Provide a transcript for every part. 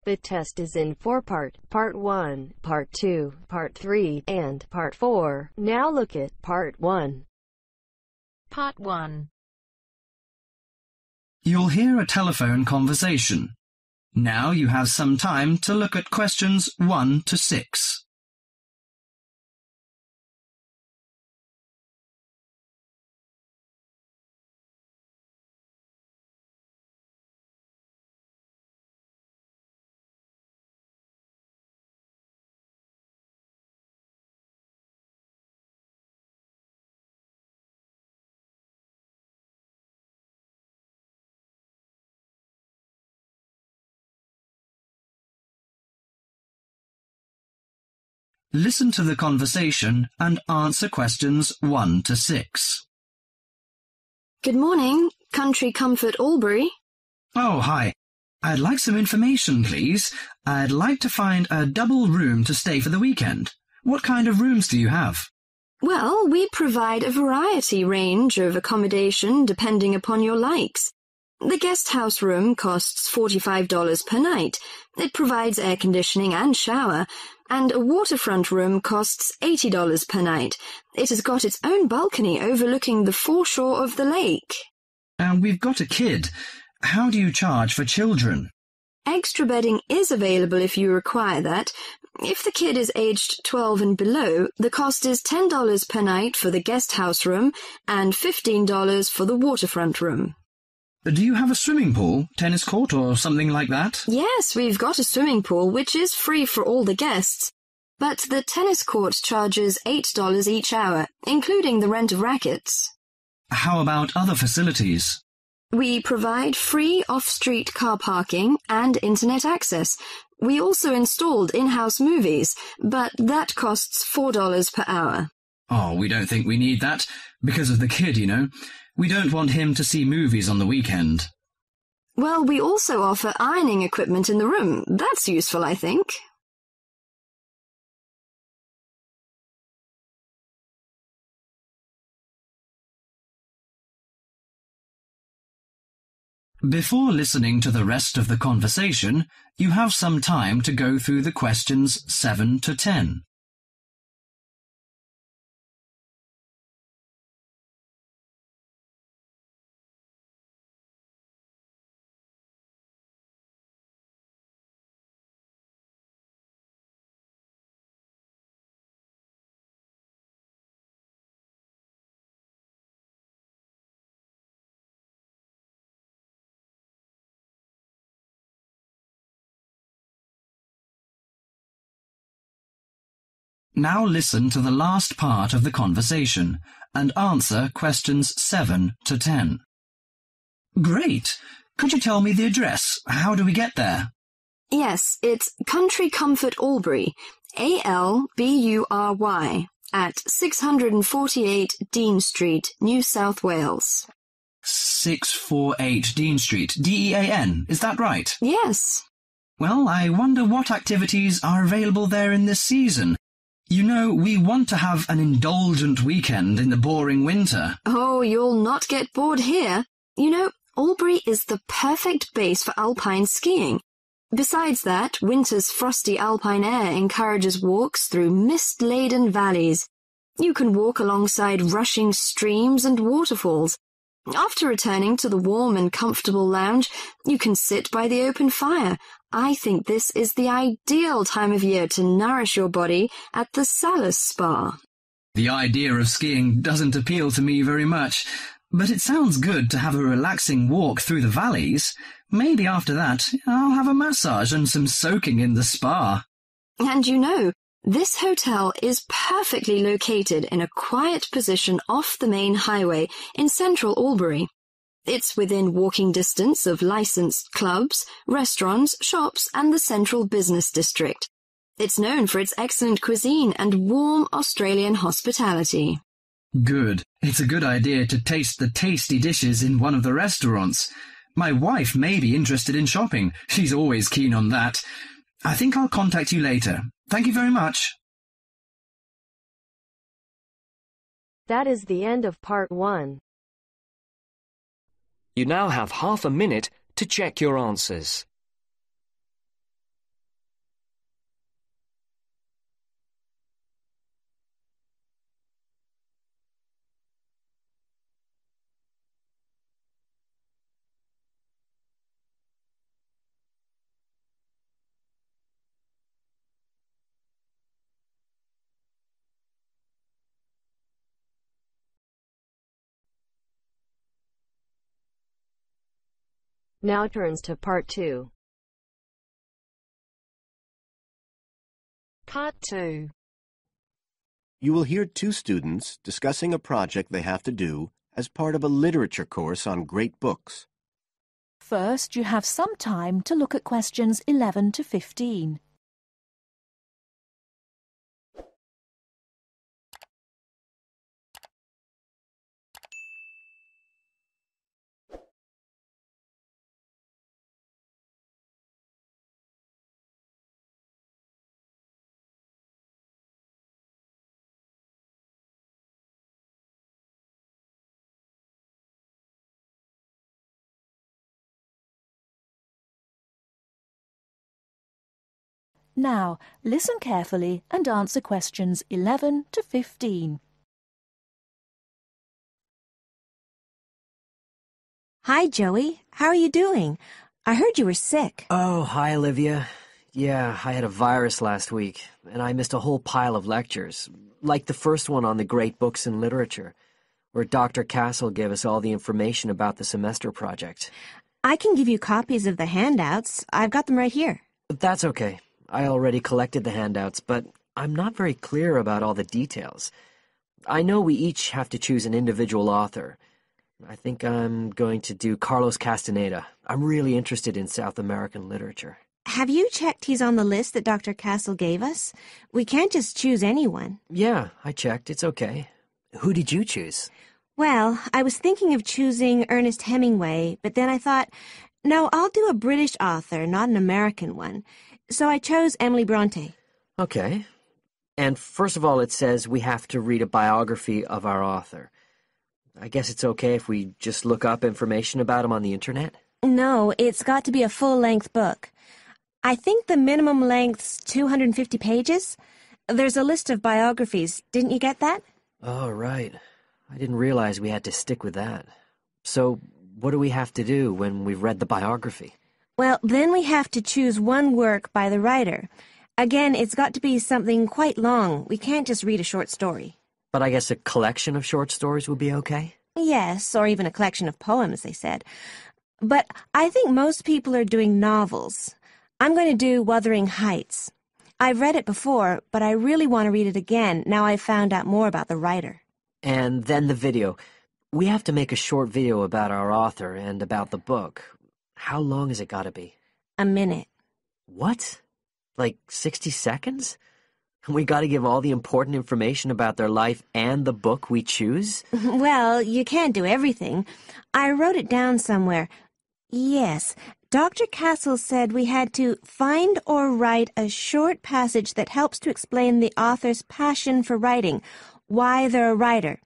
The test is in 4 parts: Part 1, Part 2, Part 3, and Part 4. Now look at Part 1. Part 1. You'll hear a telephone conversation. Now you have some time to look at questions 1 to 6. Listen to the conversation and answer questions 1 to 6. Good morning, Country Comfort Albury. Oh, hi. I'd like some information, please. I'd like to find a double room to stay for the weekend. What kind of rooms do you have? Well, we provide a variety range of accommodation depending upon your likes. The guest house room costs $45 per night. It provides air conditioning and shower, and a waterfront room costs $80 per night. It has got its own balcony overlooking the foreshore of the lake. We've got a kid. How do you charge for children? Extra bedding is available if you require that. If the kid is aged 12 and below, the cost is $10 per night for the guest house room and $15 for the waterfront room. Do you have a swimming pool, tennis court, or something like that? Yes, we've got a swimming pool, which is free for all the guests. But the tennis court charges $8 each hour, including the rent of rackets. How about other facilities? We provide free off-street car parking and internet access. We also installed in-house movies, but that costs $4 per hour. Oh, we don't think we need that, because of the kid, you know. We don't want him to see movies on the weekend. Well, we also offer ironing equipment in the room. That's useful, I think. Before listening to the rest of the conversation, you have some time to go through the questions 7 to 10. Now listen to the last part of the conversation and answer questions 7 to 10. Great! Could you tell me the address? How do we get there? Yes, it's Country Comfort Albury, Albury, at 648 Dean Street, New South Wales. 648 Dean Street, Dean, is that right? Yes. Well, I wonder what activities are available there in this season. You know, we want to have an indulgent weekend in the boring winter. Oh, you'll not get bored here. You know, Albury is the perfect base for alpine skiing. Besides that, winter's frosty alpine air encourages walks through mist-laden valleys. You can walk alongside rushing streams and waterfalls. After returning to the warm and comfortable lounge, you can sit by the open fire. I think this is the ideal time of year to nourish your body at the Salus Spa. The idea of skiing doesn't appeal to me very much, but it sounds good to have a relaxing walk through the valleys. Maybe after that, I'll have a massage and some soaking in the spa. And you know, this hotel is perfectly located in a quiet position off the main highway in central Albury. It's within walking distance of licensed clubs, restaurants, shops, and the central business district. It's known for its excellent cuisine and warm Australian hospitality. Good. It's a good idea to taste the tasty dishes in one of the restaurants. My wife may be interested in shopping. She's always keen on that. I think I'll contact you later. Thank you very much. That is the end of Part 1. You now have half a minute to check your answers. Now turns to Part 2. Part 2. You will hear two students discussing a project they have to do as part of a literature course on great books. First, you have some time to look at questions 11 to 15. Now, listen carefully and answer questions 11 to 15. Hi, Joey. How are you doing? I heard you were sick. Oh, hi, Olivia. Yeah, I had a virus last week, and I missed a whole pile of lectures, like the first one on the great books in literature, where Dr. Castle gave us all the information about the semester project. I can give you copies of the handouts. I've got them right here. That's okay. I already collected the handouts, but I'm not very clear about all the details. I know we each have to choose an individual author. I think I'm going to do Carlos Castaneda. I'm really interested in South American literature. Have you checked he's on the list that Dr. Castle gave us? We can't just choose anyone. Yeah, I checked. It's okay. Who did you choose? Well, I was thinking of choosing Ernest Hemingway, but then I thought, no, I'll do a British author, not an American one. So I chose Emily Bronte. Okay. And first of all, it says we have to read a biography of our author. I guess it's okay if we just look up information about him on the internet? No, it's got to be a full-length book. I think the minimum length's 250 pages. There's a list of biographies. Didn't you get that? Oh, right. I didn't realize we had to stick with that. So, what do we have to do when we've read the biography? Well, then we have to choose one work by the writer. Again, it's got to be something quite long. We can't just read a short story. But I guess a collection of short stories would be okay? Yes, or even a collection of poems, they said. But I think most people are doing novels. I'm going to do Wuthering Heights. I've read it before, but I really want to read it again now I've found out more about the writer. And then the video. We have to make a short video about our author and about the book. How long has it got to be? A minute. What? Like 60 seconds? We got to give all the important information about their life and the book we choose? Well, you can't do everything. I wrote it down somewhere. Yes, Dr. Castle said we had to find or write a short passage that helps to explain the author's passion for writing, why they're a writer.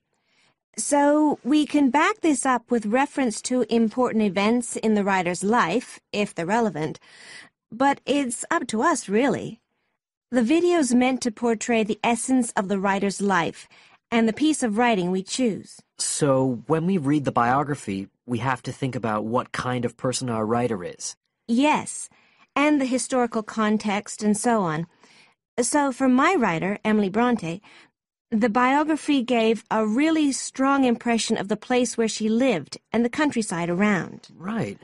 So we can back this up with reference to important events in the writer's life, if they're relevant. But it's up to us, really. The video's meant to portray the essence of the writer's life and the piece of writing we choose. So when we read the biography, we have to think about what kind of person our writer is. Yes, and the historical context and so on. So for my writer, Emily Bronte, the biography gave a really strong impression of the place where she lived and the countryside around. Right.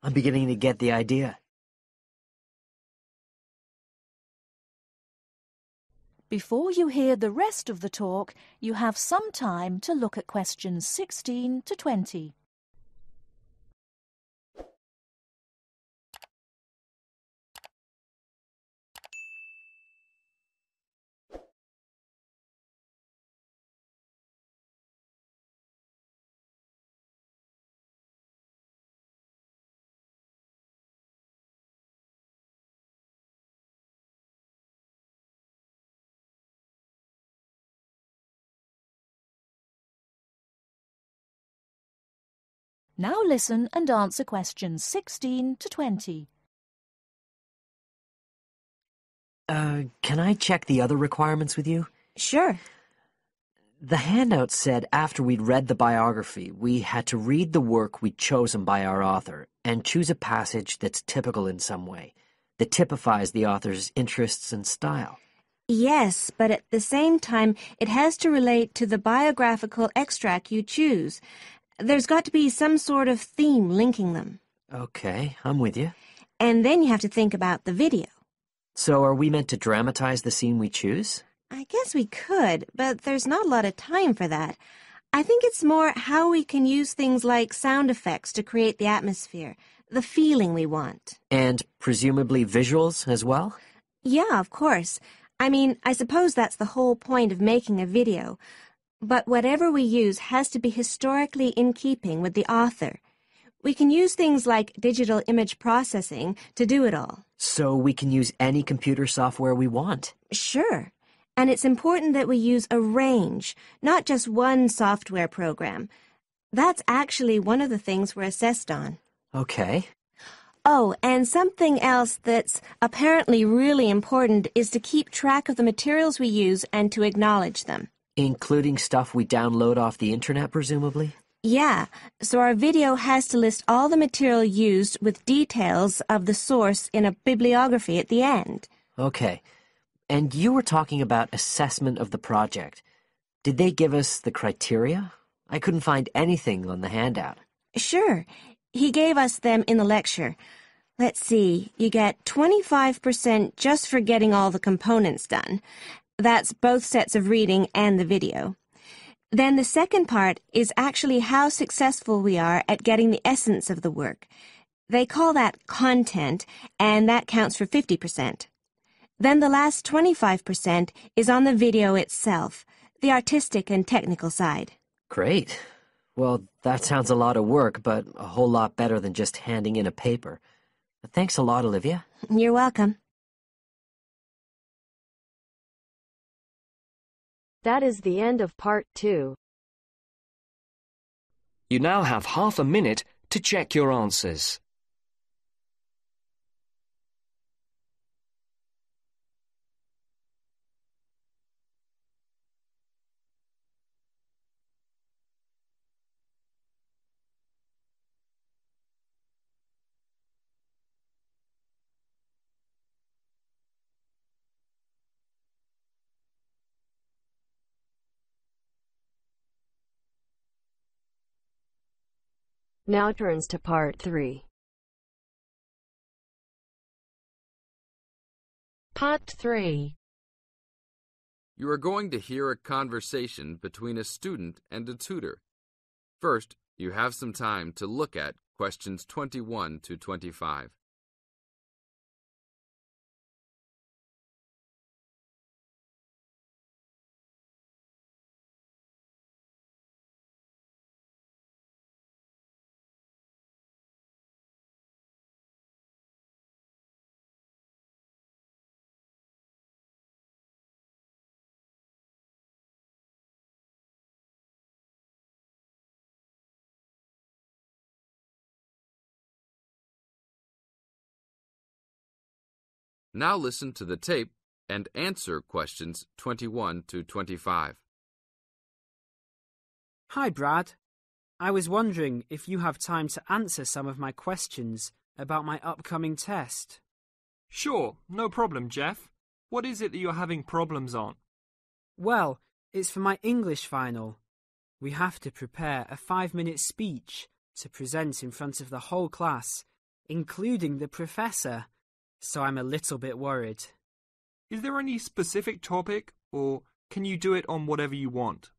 I'm beginning to get the idea. Before you hear the rest of the talk, you have some time to look at questions 16 to 20. Now listen and answer questions 16 to 20. Can I check the other requirements with you? Sure. The handout said after we'd read the biography, we had to read the work we'd chosen by our author and choose a passage that's typical in some way, that typifies the author's interests and style. Yes, but at the same time, it has to relate to the biographical extract you choose. There's got to be some sort of theme linking them. Okay, I'm with you. And then you have to think about the video. So are we meant to dramatize the scene we choose? I guess we could, but there's not a lot of time for that. I think it's more how we can use things like sound effects to create the atmosphere, the feeling we want. And presumably visuals as well? Yeah, of course. I mean, I suppose that's the whole point of making a video. But whatever we use has to be historically in keeping with the author. We can use things like digital image processing to do it all. So we can use any computer software we want? Sure. And it's important that we use a range, not just one software program. That's actually one of the things we're assessed on. Okay. Oh, and something else that's apparently really important is to keep track of the materials we use and to acknowledge them. Including stuff we download off the internet, presumably? Yeah, so our video has to list all the material used with details of the source in a bibliography at the end. Okay. And you were talking about assessment of the project. Did they give us the criteria? I couldn't find anything on the handout. Sure. He gave us them in the lecture. Let's see, you get 25% just for getting all the components done. That's both sets of reading and the video. Then the second part is actually how successful we are at getting the essence of the work. They call that content, and that counts for 50%. Then the last 25% is on the video itself, the artistic and technical side. Great. Well, that sounds a lot of work, but a whole lot better than just handing in a paper. Thanks a lot, Olivia. You're welcome. That is the end of part 2. You now have half a minute to check your answers. Now turns to part 3. Part 3. You are going to hear a conversation between a student and a tutor. First, you have some time to look at questions 21 to 25. Now listen to the tape and answer questions 21 to 25. Hi, Brad. I was wondering if you have time to answer some of my questions about my upcoming test. Sure, no problem, Jeff. What is it that you're having problems on? Well, it's for my English final. We have to prepare a 5-minute speech to present in front of the whole class, including the professor. So I'm a little bit worried. Is there any specific topic, or can you do it on whatever you want?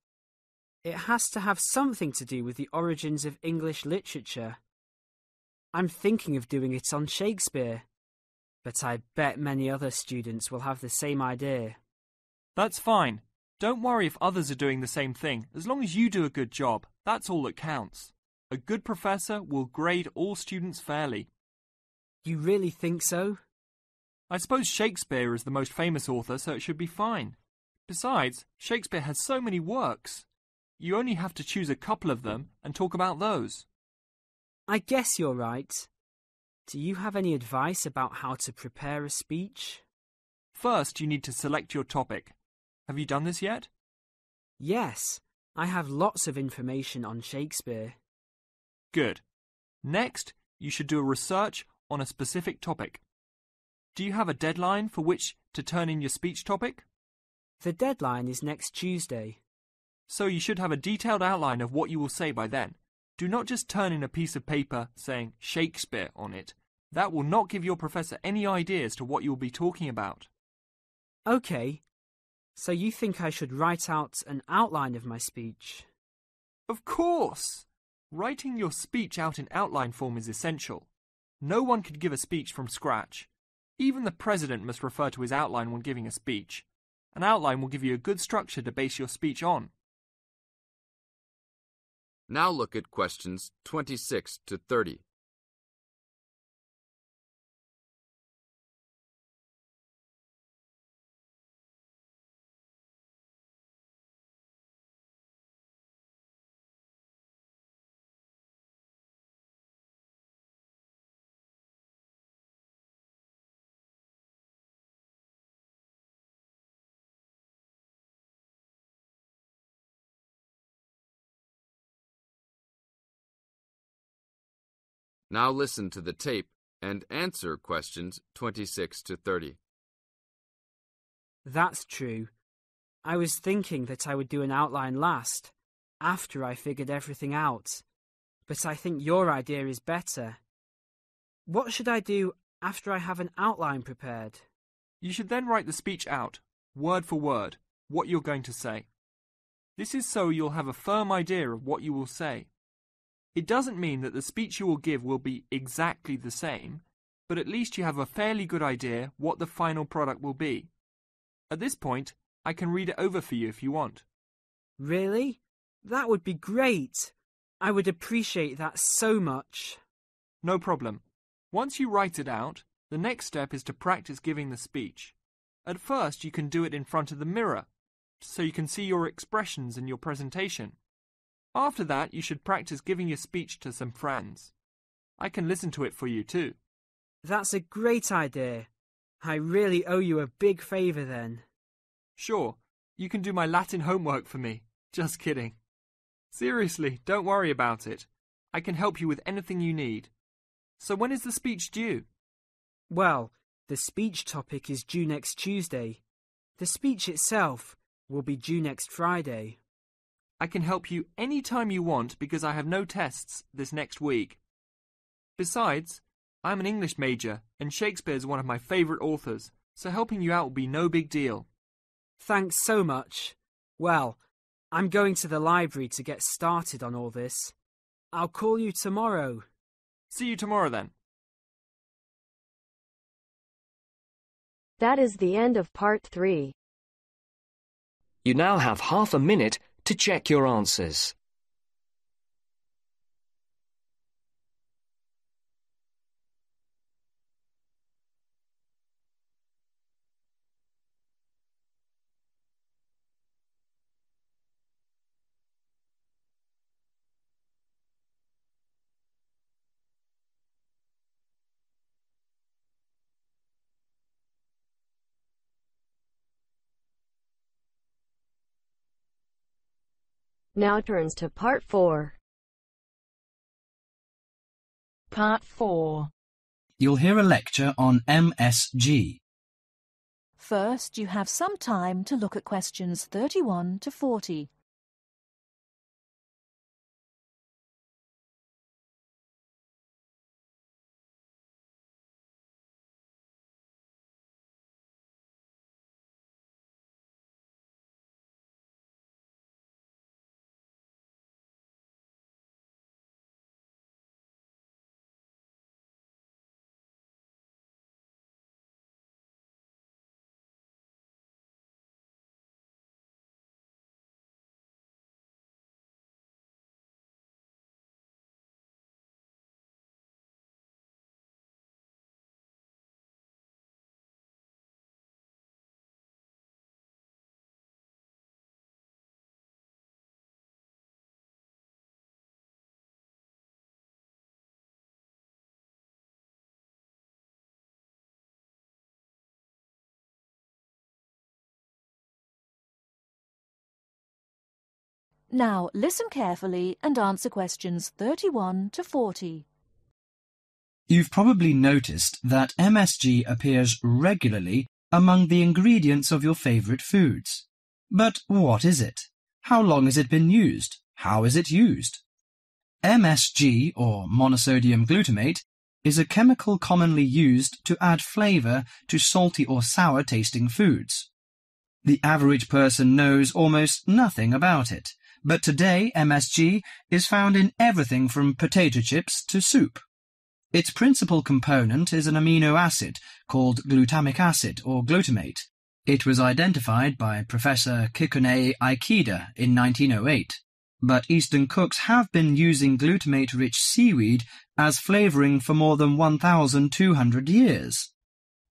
It has to have something to do with the origins of English literature. I'm thinking of doing it on Shakespeare, but I bet many other students will have the same idea. That's fine. Don't worry if others are doing the same thing. As long as you do a good job, that's all that counts. A good professor will grade all students fairly. You really think so? I suppose Shakespeare is the most famous author, so it should be fine. Besides, Shakespeare has so many works. You only have to choose a couple of them and talk about those. I guess you're right. Do you have any advice about how to prepare a speech? First, you need to select your topic. Have you done this yet? Yes, I have lots of information on Shakespeare. Good. Next, you should do a research on a specific topic. Do you have a deadline for which to turn in your speech topic? The deadline is next Tuesday. So you should have a detailed outline of what you will say by then. Do not just turn in a piece of paper saying Shakespeare on it. That will not give your professor any idea as to what you will be talking about. OK, so you think I should write out an outline of my speech? Of course! Writing your speech out in outline form is essential. No one could give a speech from scratch. Even the president must refer to his outline when giving a speech. An outline will give you a good structure to base your speech on. Now look at questions 26 to 30. Now listen to the tape and answer questions 26 to 30. That's true. I was thinking that I would do an outline last, after I figured everything out. But I think your idea is better. What should I do after I have an outline prepared? You should then write the speech out, word for word, what you're going to say. This is so you'll have a firm idea of what you will say. It doesn't mean that the speech you will give will be exactly the same, but at least you have a fairly good idea what the final product will be. At this point, I can read it over for you if you want. Really? That would be great. I would appreciate that so much. No problem. Once you write it out, the next step is to practice giving the speech. At first, you can do it in front of the mirror, so you can see your expressions in your presentation. After that, you should practice giving your speech to some friends. I can listen to it for you too. That's a great idea. I really owe you a big favour then. Sure, you can do my Latin homework for me. Just kidding. Seriously, don't worry about it. I can help you with anything you need. So when is the speech due? Well, the speech topic is due next Tuesday. The speech itself will be due next Friday. I can help you any time you want because I have no tests this next week. Besides, I'm an English major and Shakespeare is one of my favourite authors, so helping you out will be no big deal. Thanks so much. Well, I'm going to the library to get started on all this. I'll call you tomorrow. See you tomorrow then. That is the end of part 3. You now have half a minute to check your answers. Now turns to part 4. Part 4. You'll hear a lecture on MSG. First, you have some time to look at questions 31 to 40. Now listen carefully and answer questions 31 to 40. You've probably noticed that MSG appears regularly among the ingredients of your favourite foods. But what is it? How long has it been used? How is it used? MSG, or monosodium glutamate, is a chemical commonly used to add flavour to salty or sour-tasting foods. The average person knows almost nothing about it, but today MSG is found in everything from potato chips to soup. Its principal component is an amino acid called glutamic acid or glutamate. It was identified by Professor Kikunae Ikeda in 1908, but Eastern cooks have been using glutamate-rich seaweed as flavouring for more than 1,200 years.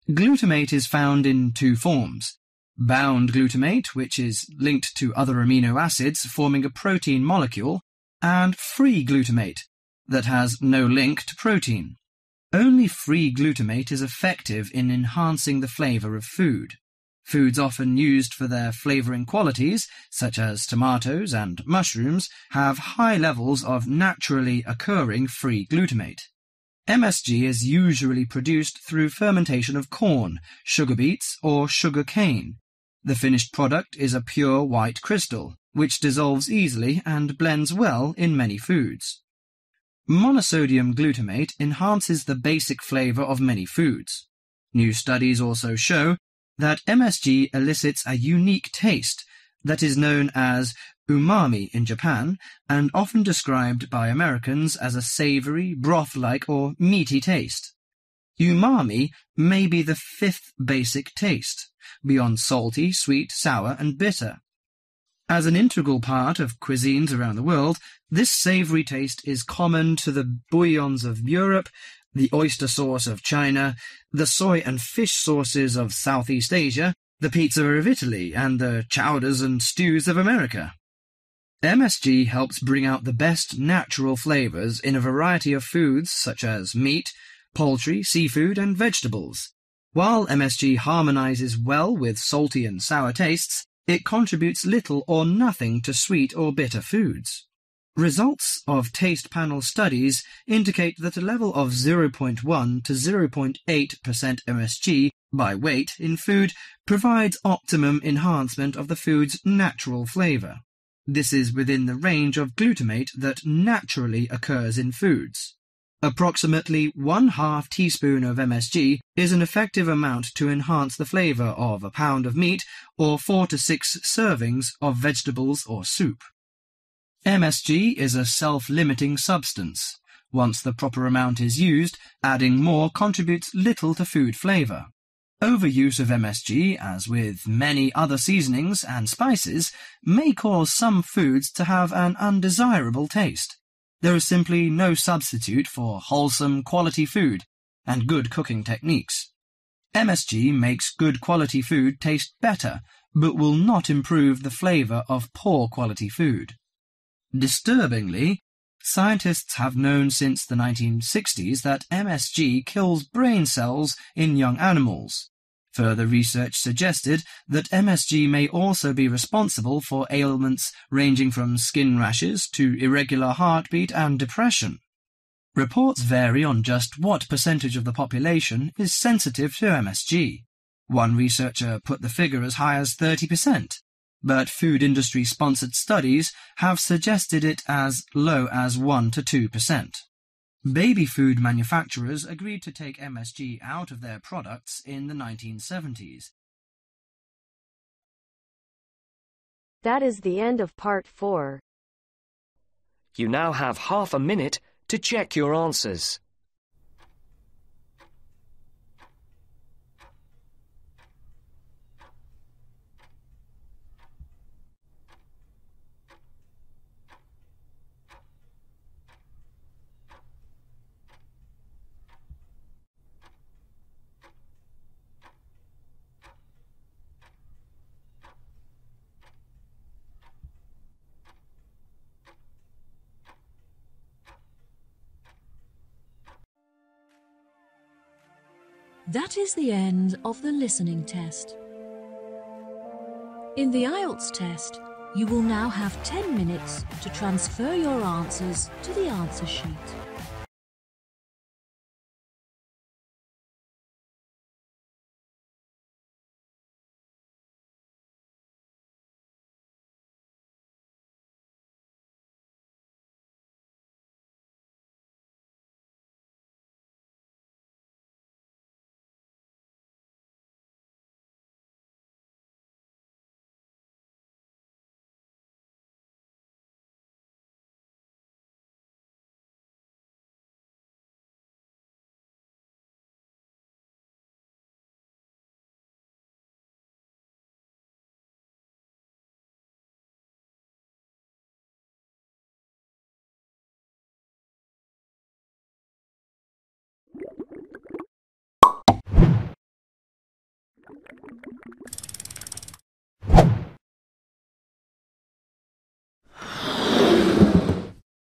Glutamate is found in two forms: bound glutamate, which is linked to other amino acids forming a protein molecule, and free glutamate, that has no link to protein. Only free glutamate is effective in enhancing the flavour of food. Foods often used for their flavouring qualities, such as tomatoes and mushrooms, have high levels of naturally occurring free glutamate. MSG is usually produced through fermentation of corn, sugar beets, or sugar cane. The finished product is a pure white crystal, which dissolves easily and blends well in many foods. Monosodium glutamate enhances the basic flavour of many foods. New studies also show that MSG elicits a unique taste that is known as umami in Japan and often described by Americans as a savoury, broth-like or meaty taste. Umami may be the fifth basic taste, beyond salty, sweet, sour and bitter. As an integral part of cuisines around the world, this savoury taste is common to the bouillons of Europe, the oyster sauce of China, the soy and fish sauces of Southeast Asia, the pizza of Italy, and the chowders and stews of America. MSG helps bring out the best natural flavours in a variety of foods such as meat, poultry, seafood, and vegetables. While MSG harmonises well with salty and sour tastes, it contributes little or nothing to sweet or bitter foods. Results of taste panel studies indicate that a level of 0.1 to 0.8% MSG by weight in food provides optimum enhancement of the food's natural flavour. This is within the range of glutamate that naturally occurs in foods. Approximately 1/2 teaspoon of MSG is an effective amount to enhance the flavour of a pound of meat or 4 to 6 servings of vegetables or soup. MSG is a self-limiting substance. Once the proper amount is used, adding more contributes little to food flavour. Overuse of MSG, as with many other seasonings and spices, may cause some foods to have an undesirable taste. There is simply no substitute for wholesome quality food and good cooking techniques. MSG makes good quality food taste better, but will not improve the flavour of poor quality food. Disturbingly, scientists have known since the 1960s that MSG kills brain cells in young animals. Further research suggested that MSG may also be responsible for ailments ranging from skin rashes to irregular heartbeat and depression. Reports vary on just what percentage of the population is sensitive to MSG. One researcher put the figure as high as 30%, but food industry-sponsored studies have suggested it as low as 1 to 2%. Baby food manufacturers agreed to take MSG out of their products in the 1970s. That is the end of part 4. You now have half a minute to check your answers. That is the end of the listening test. In the IELTS test, you will now have 10 minutes to transfer your answers to the answer sheet.